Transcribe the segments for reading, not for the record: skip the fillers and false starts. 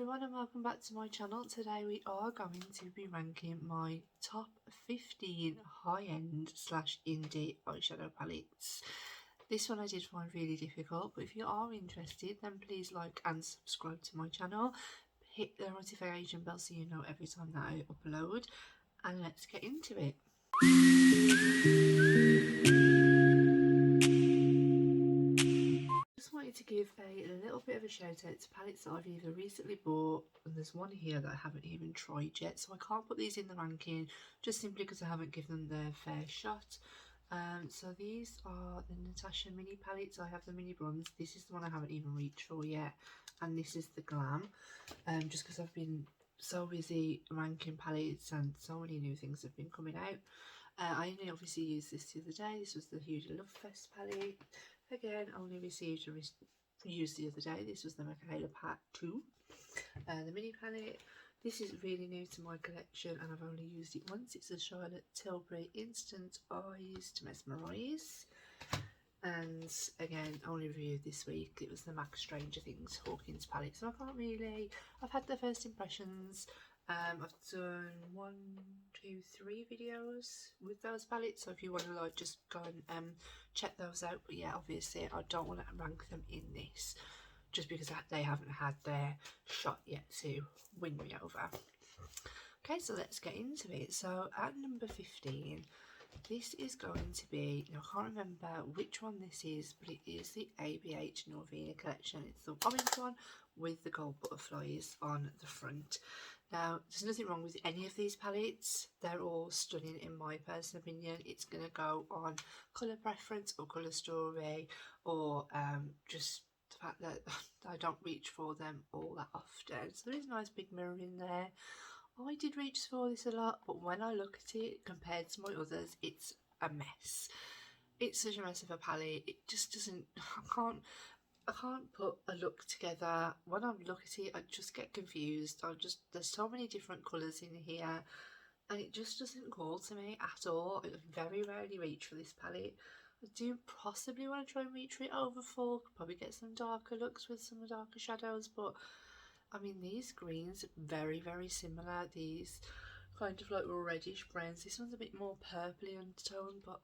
everyone, and welcome back to my channel. Today we are going to be ranking my top 15 high-end / indie eyeshadow palettes. This one I did find really difficult, but if you are interested then please like and subscribe to my channel. Hit the notification bell so you know every time that I upload, and let's get into it. To give a little bit of a shout out to palettes that I've either recently bought, and there's one here that I haven't even tried yet, so I can't put these in the ranking just simply because I haven't given them their fair shot. So these are the Natasha mini palettes. I have the mini bronze. This is the one I haven't even reached for yet, and this is the glam, just because I've been so busy ranking palettes and so many new things have been coming out. I only obviously used this the other day. This was the Huge Love Fest palette. Again, only received used the other day. This was the Michaela Pack 2, the mini palette. This is really new to my collection and I've only used it once. It's a Charlotte Tilbury Instant Eyes to Mesmerise, and again only reviewed this week. It was the MAC Stranger Things Hawkins palette, so I can't really, I've had the first impressions. I've done 1, 2, 3 videos with those palettes, so if you want to like just go and check those out. But yeah, obviously I don't want to rank them in this just because they haven't had their shot yet to win me over. Okay, so let's get into it. So at number 15, this is going to be, now I can't remember which one this is, but it is the Abh Northeast Collection. It's the orange one with the gold butterflies on the front. Now, there's nothing wrong with any of these palettes. They're all stunning in my personal opinion. It's going to go on colour preference or colour story, or just the fact that I don't reach for them all that often. So there is a nice big mirror in there. I did reach for this a lot, but when I look at it compared to my others, it's a mess. It's such a mess of a palette. It just doesn't, I can't put a look together. When I look at it, I just get confused. There's so many different colours in here, and it just doesn't call to me at all. I very rarely reach for this palette. I do possibly want to try and reach for it over full, could probably get some darker looks with some darker shadows, but I mean, these greens are very, very similar. These kind of like reddish browns. This one's a bit more purpley undertone, but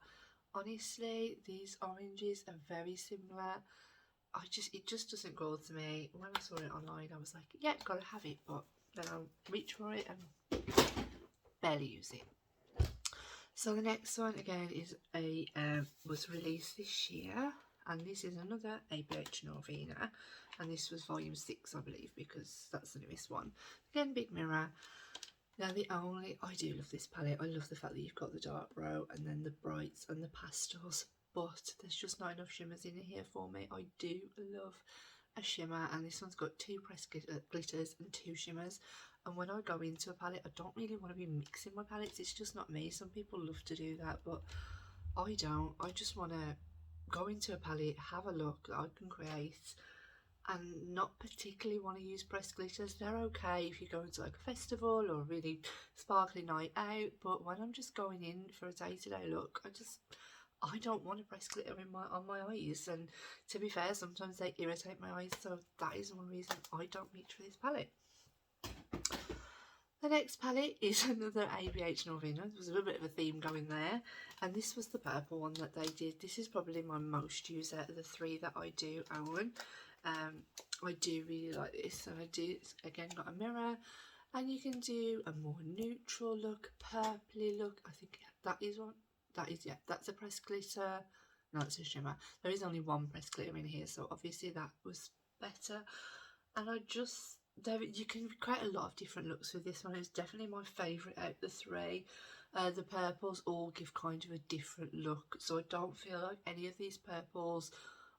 honestly, these oranges are very similar. It just doesn't go to me. When I saw it online, I was like, yeah, gotta have it, but then I'll reach for it and barely use it. So the next one again is was released this year, and this is another Abh Northeast, and this was volume 6, I believe, because that's the newest one. Again, big mirror. Now I do love this palette. I love the fact that you've got the dark brow and then the brights and the pastels, but there's just not enough shimmers in here for me. I do love a shimmer, and this one's got 2 pressed glitters and 2 shimmers. And when I go into a palette, I don't really want to be mixing my palettes. It's just not me. Some people love to do that, but I don't. I just want to go into a palette, have a look that I can create, and not particularly want to use pressed glitters. They're okay if you go into like a festival or a really sparkly night out, but when I'm just going in for a day-to-day look, I don't want to press glitter on my eyes, and to be fair, sometimes they irritate my eyes, so that is one reason I don't reach for this palette. The next palette is another Abh Northeast. There was a little bit of a theme going there, and this was the purple one that they did. This is probably my most used out of the 3 that I do own. I do really like this, and I do, again, got a mirror, and you can do a more neutral look, purpley look. I think that is one. That is, yeah, that's a pressed glitter. No, it's a shimmer. There is only 1 pressed glitter in here, so obviously that was better. And you can create a lot of different looks with this one. It's definitely my favourite out of the 3. The purples all give kind of a different look, so I don't feel like any of these purples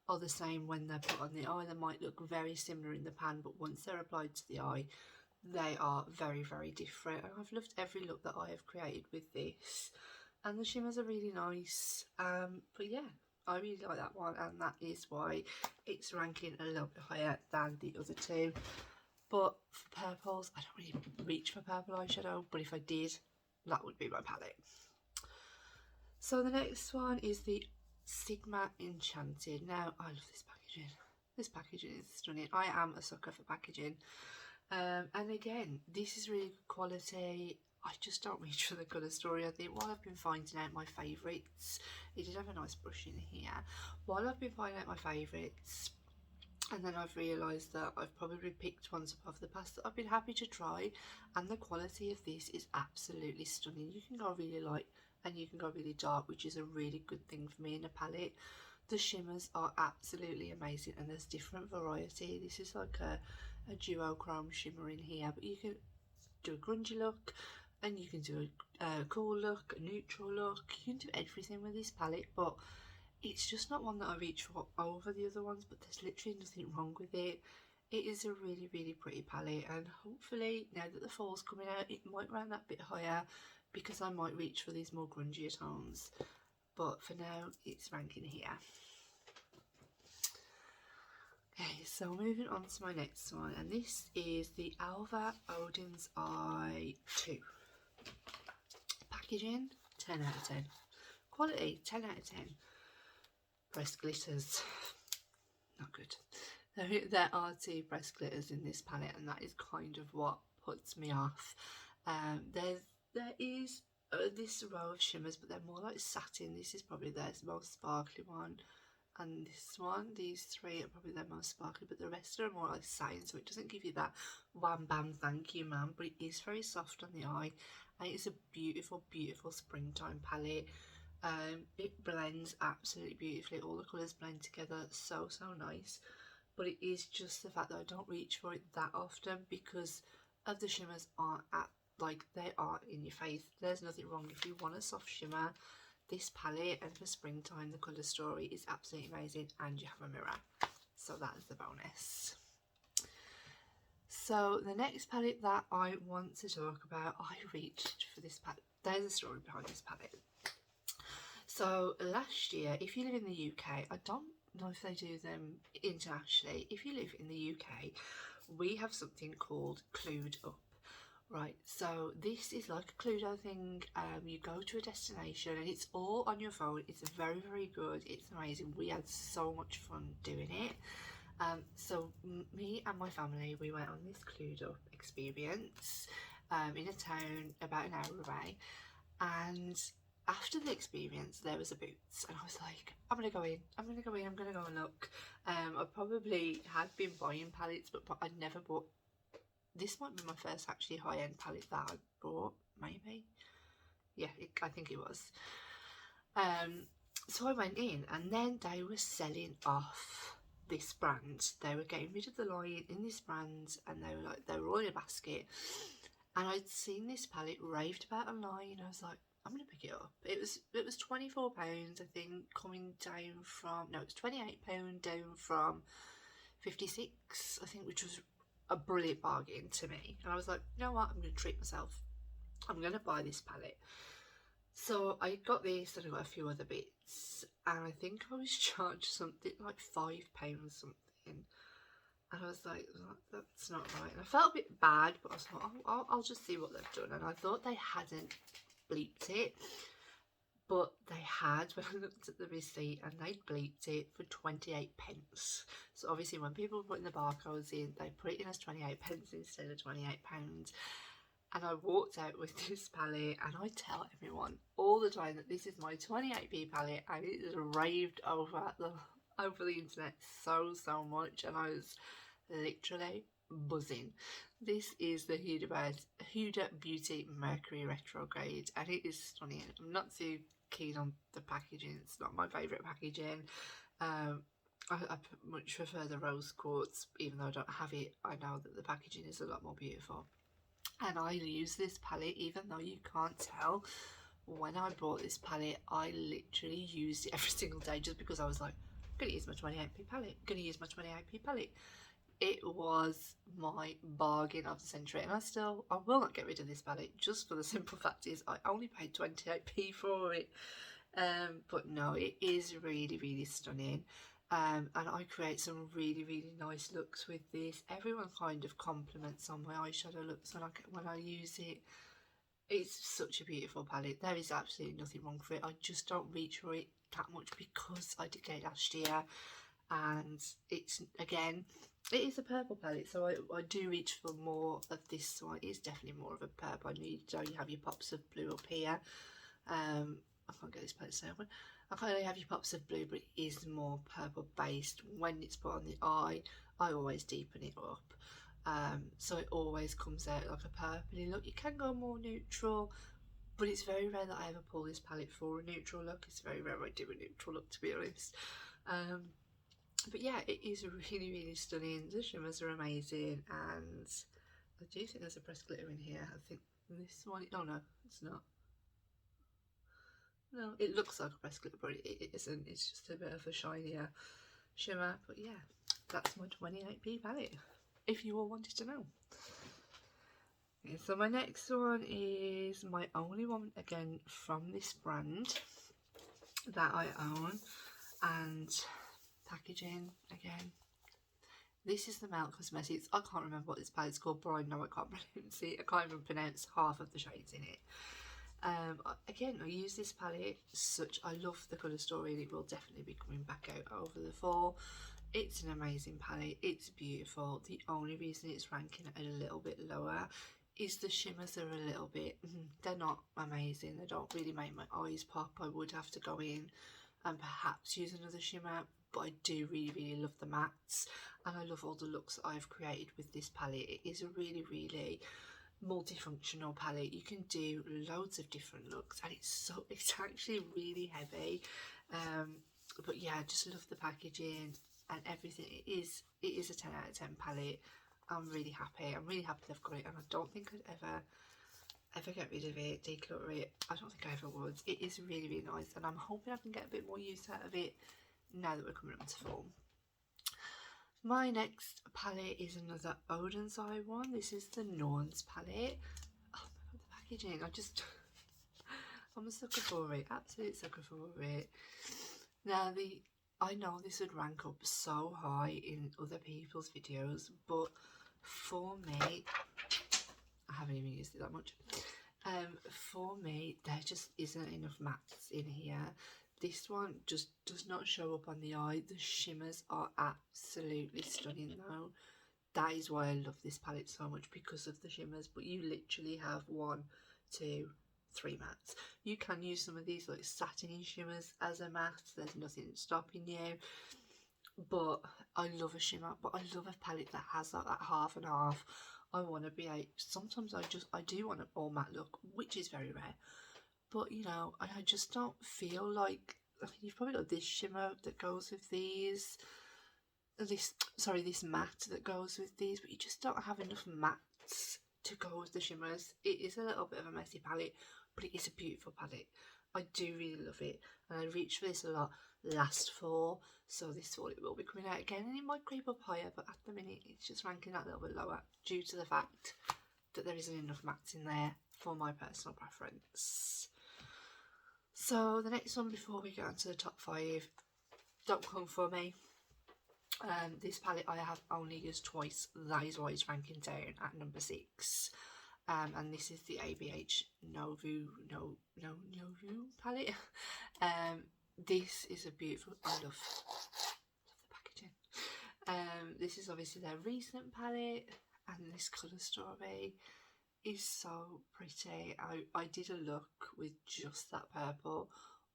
are the same when they're put on the eye. They might look very similar in the pan, but once they're applied to the eye, they are very, very different. And I've loved every look that I have created with this, and the shimmers are really nice. But yeah, I really like that one, and that is why it's ranking a little bit higher than the other 2. But for purples, I don't really reach for purple eyeshadow, but if I did, that would be my palette. So the next one is the Sigma Enchanted. Now, I love this packaging. This packaging is stunning. I am a sucker for packaging. And again, this is really good quality. I just don't reach for the colour story. I think while I've been finding out my favourites, it did have a nice brush in here. While I've been finding out my favourites, and then I've realised that I've probably picked ones above the past that I've been happy to try, and the quality of this is absolutely stunning. You can go really light and you can go really dark, which is a really good thing for me in a palette. The shimmers are absolutely amazing, and there's different variety. This is like a duochrome shimmer in here, but you can do a grungy look, and you can do a cool look, a neutral look. You can do everything with this palette, but it's just not one that I reach for over the other ones, but there's literally nothing wrong with it. It is a really, really pretty palette, and hopefully now that the fall's coming out, it might run that bit higher because I might reach for these more grungier tones. But for now, it's ranking here. Okay, so moving on to my next one, and this is the Alva Odin's Eye 2. Packaging, 10 out of 10. Quality, 10 out of 10. Pressed glitters, not good. There are 2 pressed glitters in this palette, and that is kind of what puts me off. There is this row of shimmers, but they're more like satin. This is probably their most sparkly one, and this one, these 3 are probably their most sparkly, but the rest are more like satin, so it doesn't give you that wham bam thank you ma'am, but it is very soft on the eye, and it's a beautiful, beautiful springtime palette. It blends absolutely beautifully. All the colours blend together so nice, but it is just the fact that I don't reach for it that often because of the shimmers aren't like they are in your face. There's nothing wrong if you want a soft shimmer. This palette, and for springtime, the colour story is absolutely amazing, and you have a mirror, so that is the bonus. So the next palette that I want to talk about, I reached for this palette. There's a story behind this palette. So last year, if you live in the UK, I don't know if they do them internationally. If you live in the UK, we have something called Clued Up. Right, so this is like a Cluedo thing. You go to a destination and it's all on your phone. It's very, very good. It's amazing. We had so much fun doing it. So me and my family, we went on this Clued Up experience in a town about an hour away, and after the experience there was a Boots, and I was like, I'm gonna go in, I'm gonna go and look. I probably had been buying palettes, but I'd never bought. This might be my first actually high-end palette that I bought, maybe. Yeah, I think it was. So I went in, and then they were selling off this brand. They were getting rid of the line in this brand, and they were all in a basket. And I'd seen this palette raved about online, and I was like, I'm gonna pick it up. It was £24, I think, coming down from, no, it was £28 down from 56, I think, which was a brilliant bargain to me. And I was like, you know what, I'm going to treat myself. I'm going to buy this palette. So I got this, and I got a few other bits, and I think I was charged something like £5 something. And I was like, that's not right. And I felt a bit bad, but I was like, I'll just see what they've done. And I thought they hadn't bleeped it, but they had when I looked at the receipt, and they bleeped it for 28 pence. So obviously when people were putting the barcodes in, they put it in as 28 pence instead of £28. And I walked out with this palette, and I tell everyone all the time that this is my 28p palette, and it is raved over the internet so much, and I was literally buzzing. This is the Huda Beauty Mercury Retrograde, and it is stunning. I'm not too keen on the packaging. It's not my favourite packaging. I much prefer the rose quartz, even though I don't have it. I know that the packaging is a lot more beautiful, and I use this palette, even though you can't tell. When I bought this palette, I literally used it every single day, just because I was like, I'm gonna use my 28p palette, I'm gonna use my 28p palette. It was my bargain of the century, and I will not get rid of this palette, just for the simple fact is I only paid 28p for it. But no, it is really stunning. And I create some really nice looks with this. Everyone kind of compliments on my eyeshadow looks when I use it. It's such a beautiful palette. There is absolutely nothing wrong for it. I just don't reach for it that much because I did get it last year, and it's, again, It is a purple palette, so I do reach for more of this one. It is definitely more of a purple. I need, so you have your pops of blue up here. I can't get this palette to open. I kind of have your pops of blue, but it is more purple based. When it's put on the eye, I always deepen it up. So it always comes out like a purpley look. You can go more neutral, but it's very rare that I ever pull this palette for a neutral look. It's very rare I do a neutral look, to be honest. But yeah, it is really, really stunning. The shimmers are amazing, and I do think there's a pressed glitter in here. I think this one, oh no, it's not. No, it looks like a pressed glitter, but it isn't. It's just a bit of a shinier shimmer. But yeah, that's my 28p palette, if you all wanted to know. Okay, so my next one is my only one, again, from this brand that I own, and packaging again. This is the Melt Cosmetics. I can't remember what this palette's called, but I know I can't pronounce it. I can't even pronounce half of the shades in it. Again, I use this palette I love the colour story, and it will definitely be coming back out over the fall. It's an amazing palette. It's beautiful. The only reason it's ranking a little bit lower is the shimmers are a little bit, they're not amazing. They don't really make my eyes pop. I would have to go in and perhaps use another shimmer, but I do really, really love the mattes, and I love all the looks that I've created with this palette. It is a really, really multifunctional palette. You can do loads of different looks, and it's actually really heavy. But yeah, I just love the packaging and everything. It is a 10 out of 10 palette. I'm really happy. I'm really happy they've got it, and I don't think I'd ever get rid of it, declutter it. I don't think I ever would. It is really, really nice, and I'm hoping I can get a bit more use out of it now that we're coming up to fall. My next palette is another Odin's Eye one. This is the Norns Palette. Oh my god, the packaging. I'm a sucker for it. Absolute sucker for it. Now, I know this would rank up so high in other people's videos, but for me, I haven't even used it that much. For me, there just isn't enough mattes in here. This one just does not show up on the eye. The shimmers are absolutely stunning though. That is why I love this palette so much, because of the shimmers. But you literally have 1, 2, 3 mattes. You can use some of these like satiny shimmers as a matte. There's nothing stopping you. But I love a shimmer. But I love a palette that has like that half and half. I want to be sometimes I do want an all matte look, which is very rare. But you know, I just don't feel like, you've probably got this shimmer that goes with these, this matte that goes with these, but you just don't have enough mattes to go with the shimmers. It is a little bit of a messy palette, but it is a beautiful palette. I do really love it, and I reached for this a lot last fall, so this fall it will be coming out again, and it might creep up higher, but at the minute it's just ranking that little bit lower due to the fact that there isn't enough mattes in there for my personal preference. So the next one before we get on to the top 5, don't come for me. This palette I have only used twice. That is why it's ranking down at number 6. And this is the ABH Novu palette. This is a beautiful, I love the packaging. This is obviously their recent palette, and this colour story is so pretty. I did a look with just that purple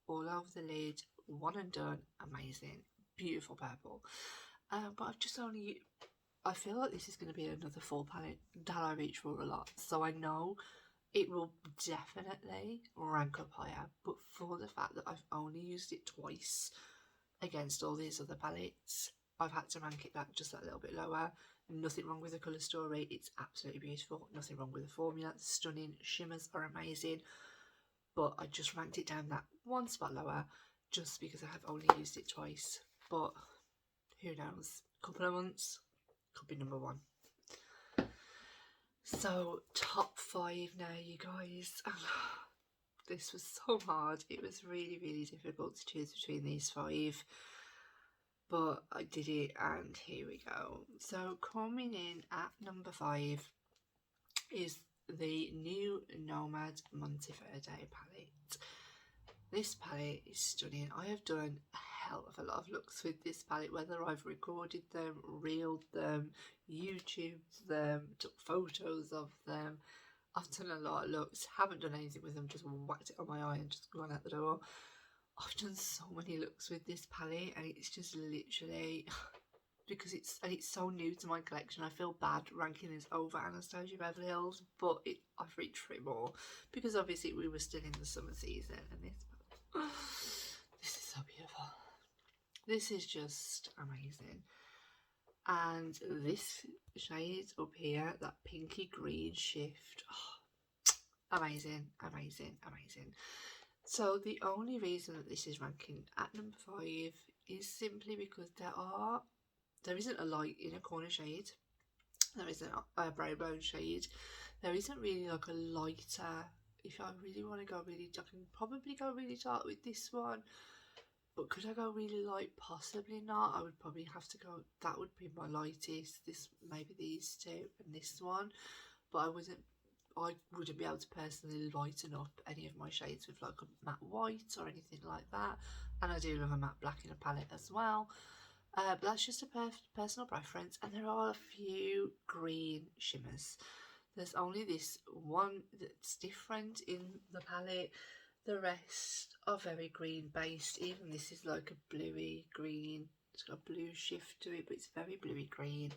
all over the lid, one and done, amazing, beautiful purple. But I've just I feel like this is going to be another fall palette that I reach for a lot, so I know it will definitely rank up higher, but for the fact that I've only used it twice against all these other palettes, I've had to rank it just that little bit lower. Nothing wrong with the colour story, it's absolutely beautiful. Nothing wrong with the formula, it's stunning. Shimmers are amazing, but I just ranked it down that one spot lower just because I have only used it twice. But who knows, couple of months, could be number 1. So top 5 now, you guys. This was so hard. It was really, really difficult to choose between these 5. But I did it, and here we go. So coming in at number 5 is the new Nomad Monty palette. This palette is stunning. I have done a hell of a lot of looks with this palette, whether I've recorded them, reeled them, YouTubed them, took photos of them. I've done a lot of looks, haven't done anything with them, just whacked it on my eye and just gone out the door. I've done so many looks with this palette, and it's just literally because it's so new to my collection. I feel bad ranking this over Anastasia Beverly Hills, but I've reached for it more because obviously we were still in the summer season, and this is so beautiful. This is just amazing. And this shade up here, that pinky green shift, oh, amazing, amazing, amazing. So the only reason that this is ranking at number 5 is simply because there isn't a light in a corner shade, there isn't a brown bone shade, there isn't really like a lighter. If I really want to go really dark, I can probably go really dark with this one, but could I go really light? Possibly not. I would probably have to go, that would be my lightest, this, maybe these two and this one, but I wouldn't be able to personally lighten up any of my shades with like a matte white or anything like that. And I do love a matte black in a palette as well. But that's just a personal preference. And there are a few green shimmers. There's only this one that's different in the palette. The rest are very green based. Even this is like a bluey green. It's got a blue shift to it, but it's very bluey green.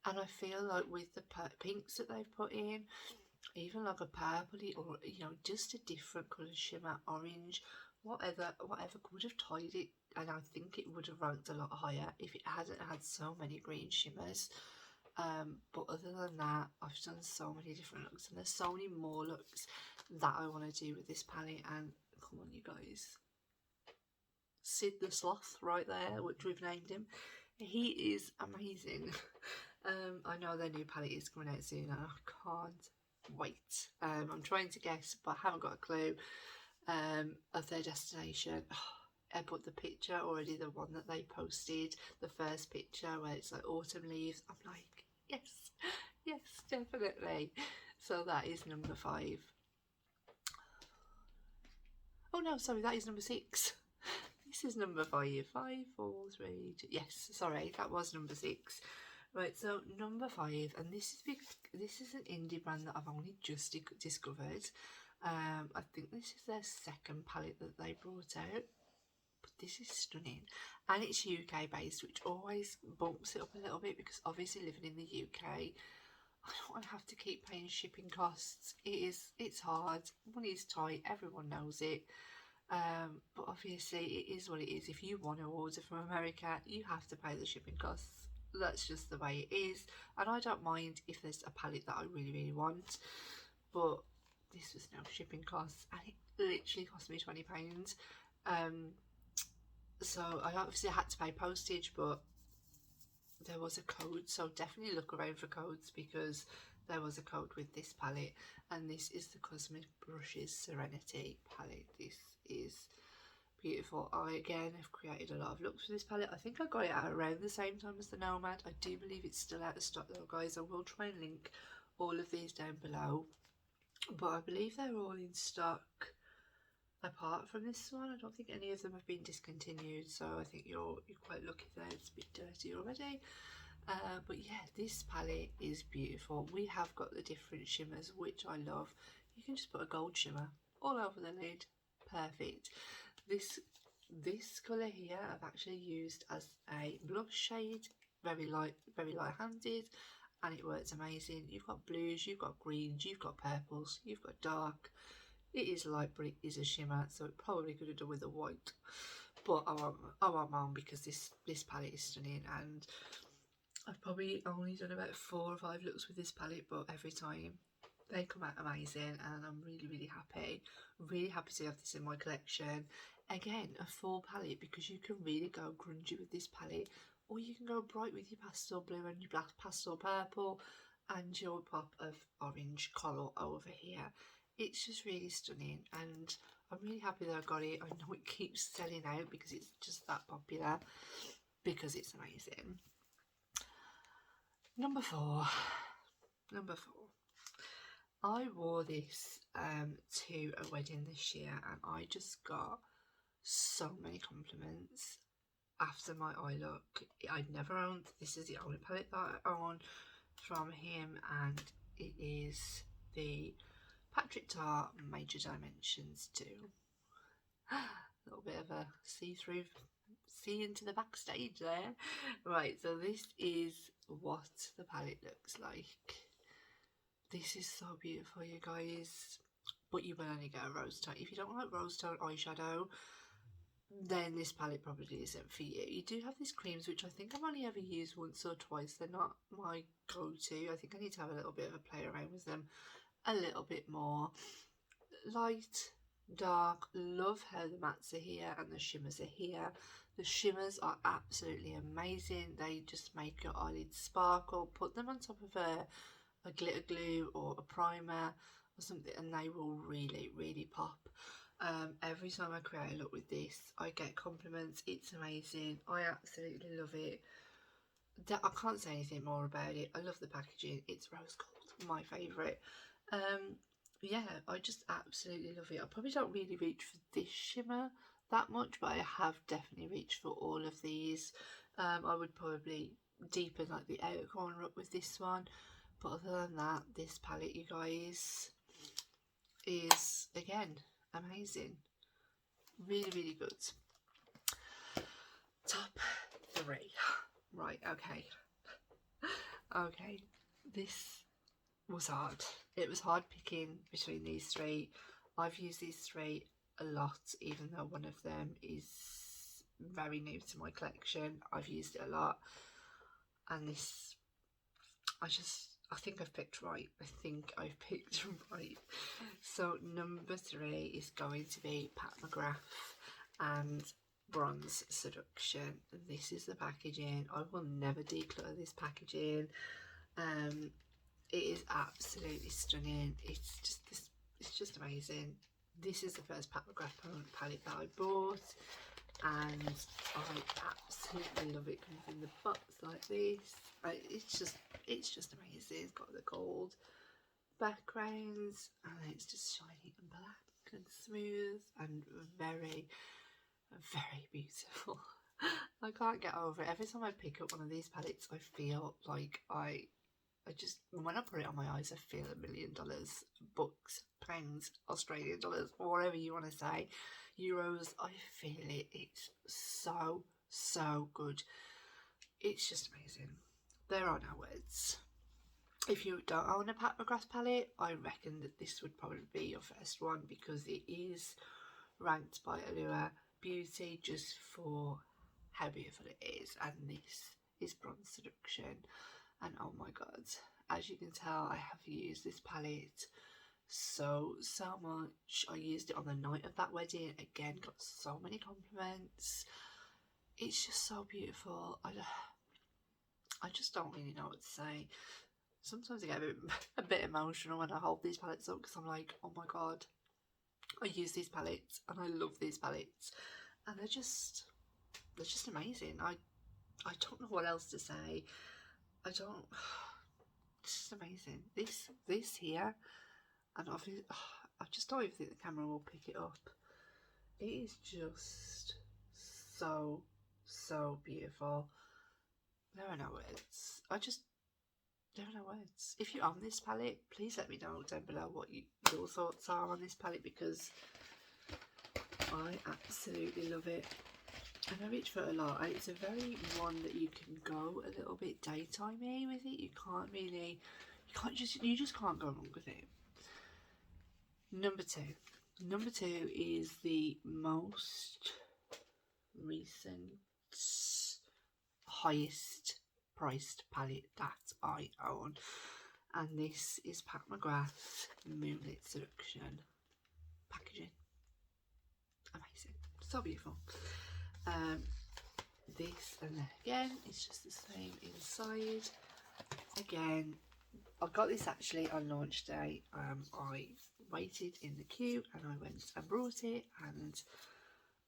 And I feel like with the pinks that they've put in, even like a purpley or, you know, just a different colour shimmer, orange, whatever could have tied it, and I think it would have ranked a lot higher if it hadn't had so many green shimmers. But other than that, I've done so many different looks, and there's so many more looks that I want to do with this palette. And come on, you guys, Sid the Sloth right there, which we've named him, he is amazing. I know their new palette is coming out soon, and I can't wait. I'm trying to guess, but I haven't got a clue of their destination. I put the picture already, the one that they posted, the first picture where it's like autumn leaves. I'm like, yes, yes, definitely. So that is number 5. Oh no, sorry, that is number 6. This is number 5. 5, 4, 3, 2. Yes, sorry, that was number 6. Right, so number 5, and this is an indie brand that I've only just discovered. I think this is their second palette that they brought out, but this is stunning, and it's UK based, which always bumps it up a little bit because obviously living in the UK, I don't want to have to keep paying shipping costs. It's hard, money's tight, everyone knows it. But obviously it is what it is. If you want to order from America, you have to pay the shipping costs. That's just the way it is, and I don't mind if there's a palette that I really want, but this was no shipping costs, and it literally cost me £20. So I obviously had to pay postage, but there was a code, so definitely look around for codes because there was a code with this palette. And this is the Cosmic Brushes Serenity palette. This is beautiful. I again have created a lot of looks for this palette. I think I got it at around the same time as the Nomad. I do believe it's still out of stock though, guys. I will try and link all of these down below, but I believe they're all in stock apart from this one. I don't think any of them have been discontinued, so I think you're quite lucky there. It's a bit dirty already. But yeah, this palette is beautiful. We have got the different shimmers, which I love. You can just put a gold shimmer all over the lid. Perfect. This colour here I've actually used as a blush shade, very light handed, and it works amazing. You've got blues, you've got greens, you've got purples, you've got dark. It is light, but it is a shimmer, so it probably could have done with a white, but I want mine because this palette is stunning. And I've probably only done about 4 or 5 looks with this palette, but every time they come out amazing, and I'm really happy to have this in my collection. Again, a full palette, because you can really go grungy with this palette, or you can go bright with your pastel blue and your black pastel purple and your pop of orange colour over here. It's just really stunning, and I'm really happy that I got it. I know it keeps selling out because it's just that popular, because it's amazing. Number 4. I wore this to a wedding this year, and I just got so many compliments. after my eye look. I'd never owned, this is the only palette that I own from him, and it is the Patrick Tart Major Dimensions 2. A little bit of a see-through, see into the backstage there. Right, so this is what the palette looks like. This is so beautiful, you guys, but you will only get a rose tone. If you don't like rose tone eyeshadow, then this palette probably isn't for you. You do have these creams, which I think I've only ever used once or twice. They're not my go-to. I think I need to have a little bit of a play around with them a little bit more. Light, dark, love how the mattes are here and the shimmers are here. The shimmers are absolutely amazing. They just make your eyelids sparkle. Put them on top of a glitter glue or a primer or something, and they will really, really pop. Every time I create a look with this, I get compliments. It's amazing. I absolutely love it. I can't say anything more about it. I love the packaging. It's rose gold, my favourite. Yeah, I just absolutely love it. I probably don't really reach for this shimmer that much, but I have definitely reached for all of these. I would probably deepen like the outer corner up with this one, but other than that, this palette, you guys, is again amazing. Really, really good. Top 3. Right, okay. Okay, this was hard. It was hard picking between these 3. I've used these 3 a lot, even though one of them is very new to my collection. I've used it a lot, and this, I think I've picked right. I think I've picked right. So number 3 is going to be Pat McGrath and Bronze Seduction. This is the packaging. I will never declutter this packaging. It is absolutely stunning. It's just amazing. This is the first Pat McGrath palette that I bought, and I absolutely love it. Comes in the box like this. It's just amazing. It's got the gold backgrounds, and it's just shiny and black and smooth and very, very beautiful. I can't get over it. Every time I pick up one of these palettes, I feel like I just, when I put it on my eyes, I feel $1 million. Bucks, pounds, Australian dollars, whatever you want to say, euros, I feel it. It's so, so good. It's just amazing. There are no words. If you don't own a Pat McGrath palette, I reckon that this would probably be your first one, because it is ranked by Allure Beauty just for how beautiful it is, and this is Bronze Seduction. And oh my god, as you can tell, I have used this palette so much. I used it on the night of that wedding. Again, got so many compliments. It's just so beautiful. I just don't really know what to say. Sometimes I get a bit emotional when I hold these palettes up, because I'm like, oh my god, I use these palettes and I love these palettes, and they're just amazing. I don't know what else to say. It's just amazing. This here, and obviously, I just don't even think the camera will pick it up. It is just so, so beautiful. There are no words. There are no words. If you own this palette, please let me know down below what your thoughts are on this palette, because I absolutely love it. And I reach for it a lot. It's a very one that you can go a little bit daytimey with it. You just can't go wrong with it. Number 2. Number 2 is the most recent, highest priced palette that I own, and this is Pat McGrath Moonlit Seduction. Packaging, amazing, so beautiful. This, and then again, it's just the same inside. Again, I got this actually on launch day. I waited in the queue and I went and brought it, and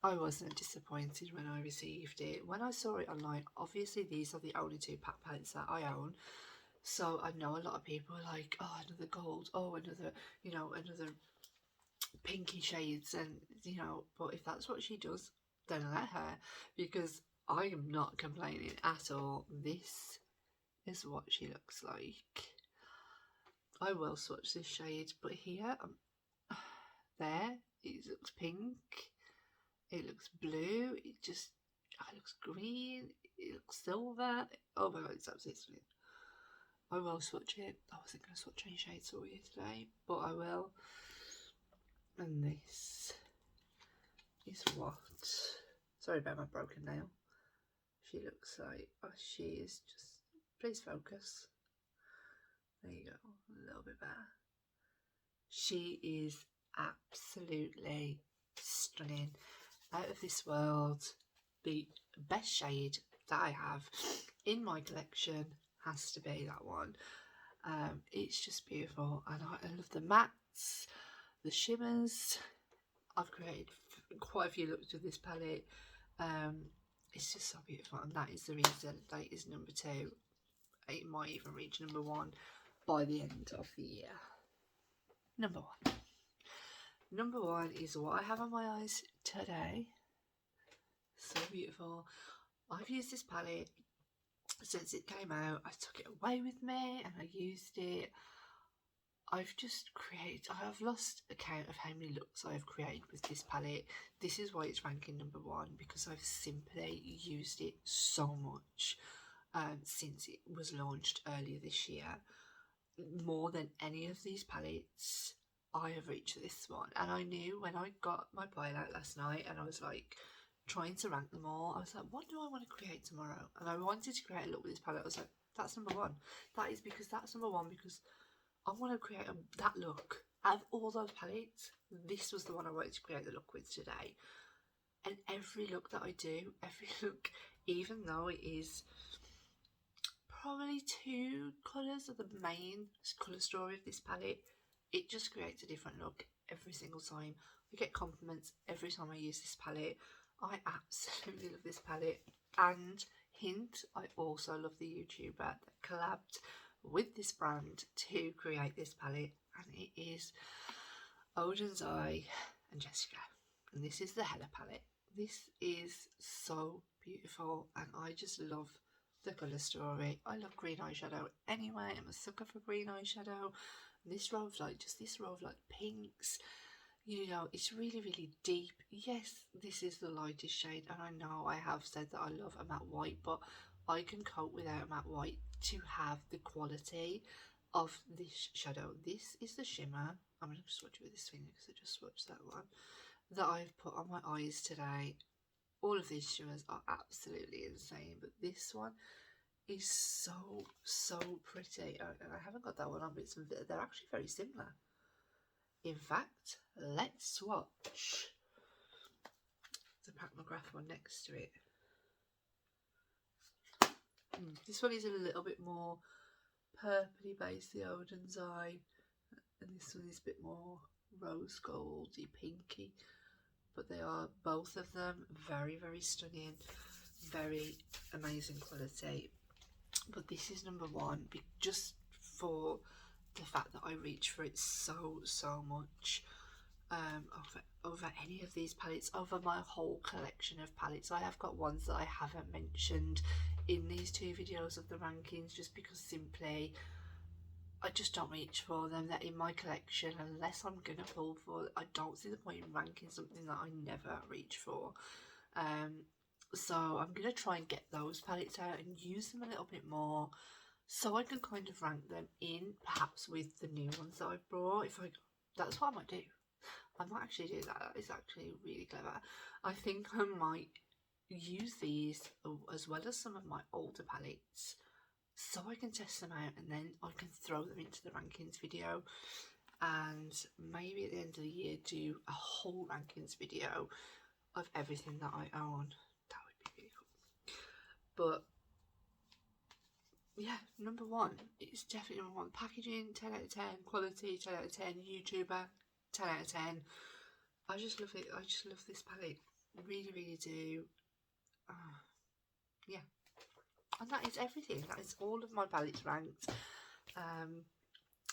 I wasn't disappointed when I received it. When I saw it online, obviously these are the only 2 Pat palettes that I own, so I know a lot of people are like, oh, another gold, oh, another, another pinky shades, and but if that's what she does, then let her, because I am not complaining at all. This is what she looks like. I will swatch this shade, but here, there, it looks pink, it looks blue, it looks green, it looks silver. Oh my god, it's absolutely stunning. I will swatch it. I wasn't going to swatch any shades for you today, but I will. And this is what, sorry about my broken nail, she looks like. Oh, she is just, please focus. There you go, a little bit better. She is absolutely stunning, out of this world. The best shade that I have in my collection has to be that one. It's just beautiful, and I love the mattes, the shimmers. I've created quite a few looks with this palette. It's just so beautiful, and that is the reason that it is number 2. It might even reach number 1 by the end of the year. Number 1. Number 1 is what I have on my eyes today. So beautiful. I've used this palette since it came out. I took it away with me and I used it. I've lost account of how many looks I've created with this palette. This is why it's ranking number 1, because I've simply used it so much since it was launched earlier this year. More than any of these palettes, I have reached this one. And I knew when I got my pile out last night and I was like trying to rank them all, I was like, what do I want to create tomorrow? And I wanted to create a look with this palette. I was like, that's number 1. That's number 1 because I want to create that look. Out of all those palettes, this was the one I wanted to create the look with today. And every look that I do, every look, even though it is probably 2 colours of the main colour story of this palette, it just creates a different look every single time. I get compliments every time I use this palette. I absolutely love this palette. And hint, I also love the YouTuber that collabed with this brand to create this palette, and it is Odin's Eye and Jessica, and this is the Hella palette. This is so beautiful, and I just love the colour story. I love green eyeshadow anyway. I'm a sucker for green eyeshadow. This row of like pinks, you know, it's really, really deep. Yes, this is the lightest shade, and I know I have said that I love a matte white, but I can cope without a matte white to have the quality of this shadow. This is the shimmer. I'm going to swatch it with this finger because I just swatched that one that I've put on my eyes today. All of these shimmers are absolutely insane, but this one is so pretty. And I haven't got that one on, but they're actually very similar. In fact, let's swatch the Pacmograph one next to it. This one is a little bit more purpley based, the Odin's Eye, and this one is a bit more rose goldy, pinky. But they are, both of them, very, very stunning, very amazing quality. But this is number 1 just for the fact that I reach for it so much over any of these palettes, over my whole collection of palettes. I have got ones that I haven't mentioned in these 2 videos of the rankings just because simply I just don't reach for them. They're in my collection unless I'm gonna pull for it. I don't see the point in ranking something that I never reach for. So I'm gonna try and get those palettes out and use them a little bit more, so I can kind of rank them in perhaps with the new ones that I've brought. That's what I might do. I might actually do that. That is actually really clever. I think I might use these as well as some of my older palettes, so I can test them out and then I can throw them into the rankings video, and maybe at the end of the year do a whole rankings video of everything that I own. That would be really cool. But yeah, number 1, it's definitely number 1. Packaging, 10 out of 10. Quality, 10 out of 10. YouTuber, 10 out of 10. I just love it. I just love this palette. Really, really do. Yeah. And that is everything. That is all of my palettes ranked.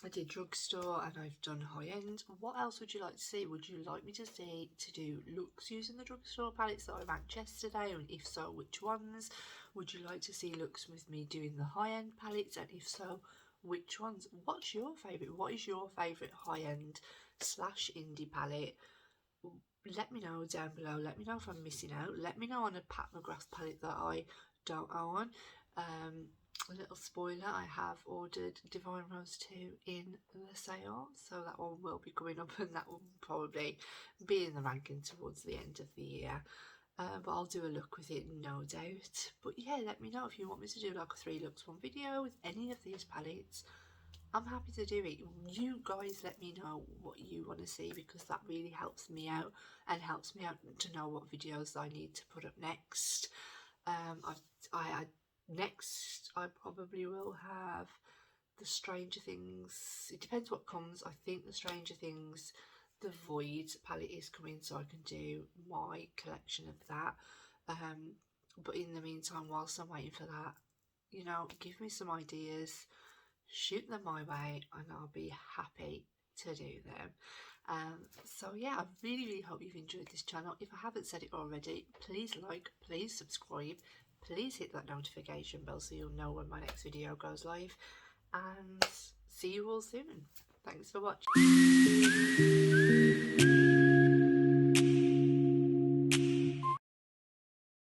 I did drugstore and I've done high end. What else would you like to see? Would you like me to do looks using the drugstore palettes that I ranked yesterday? And if so, which ones? Would you like to see looks with me doing the high end palettes? And if so, which ones? What's your favourite? What is your favourite high end / indie palette? Let me know down below. Let me know if I'm missing out. Let me know on a Pat McGrath palette that I don't own. A little spoiler, I have ordered Divine Rose 2 in the sale, so that one will be coming up, and that will probably be in the ranking towards the end of the year. But I'll do a look with it, no doubt. But yeah, let me know if you want me to do like a 3 looks 1 video with any of these palettes. I'm happy to do it. You guys let me know what you want to see, because that really helps me out and helps me out to know what videos I need to put up next. Next I probably will have the Stranger Things. It depends what comes. I think the Stranger Things, the Void palette is coming, so I can do my collection of that. But in the meantime, whilst I'm waiting for that, you know, give me some ideas, shoot them my way, and I'll be happy to do them. So yeah, I really hope you've enjoyed this channel. If I haven't said it already, please like, please subscribe, please hit that notification bell so you'll know when my next video goes live, and see you all soon. Thanks for watching.